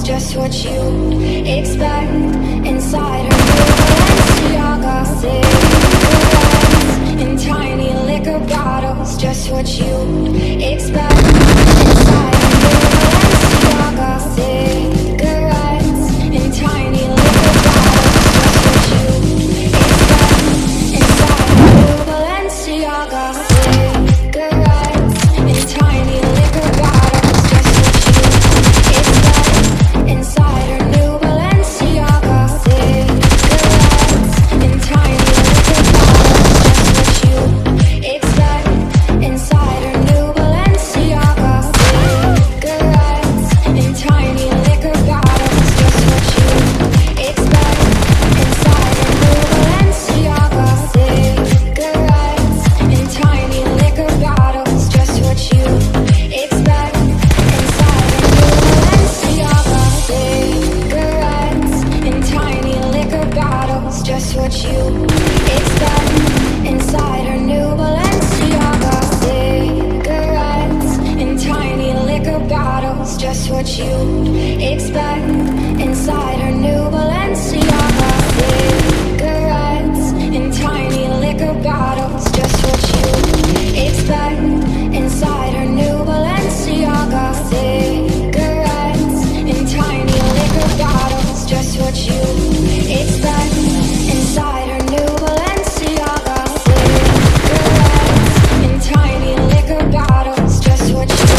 just what you expect. Inside her new Balenciaga cigarettes in tiny liquor bottles, just what you expect. Inside her new Balenciaga cigarettes in tiny liquor bottles, just what you expect. Inside her new Balenciaga cigarettes in tiny liquor bottles, just what you expect. Inside her new Balenciaga cigarettes in tiny liquor bottles, just what you expect. Inside her new Balenciaga cigarettes in tiny liquor bottles, just what you expect. Inside her new Balenciaga cigarettes in tiny liquor bottles, just what you expect. Inside her new Balenciaga cigarettes in tiny liquor bottles, just what you expect. Inside her new Balenciaga cigarettes in tiny liquor bottles, just what you expect. Inside her new Balenciaga cigarettes in tiny liquor bottles, just what you expect. Inside her new Balenciaga cigarettes in tiny liquor bottles, just what you expect. Inside her new Balenciaga cigarettes in tiny liquor bottles, just what you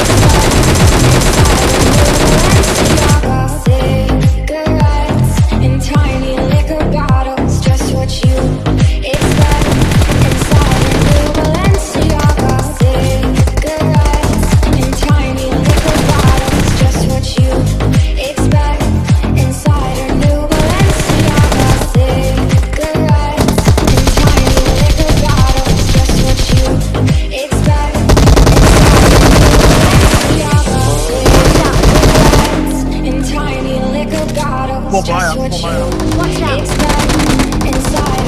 expect. Inside her new Balenciaga cigarettes in tiny liquor bottles, just what you expect. Inside her new Balenciaga cigarettes in tiny liquor bottles, just what you expect. Inside her new Balenciaga cigarettes in tiny liquor bottles, just what you expect. Inside her new Balenciaga cigarettes in tiny liquor bottles, just what you expect. Inside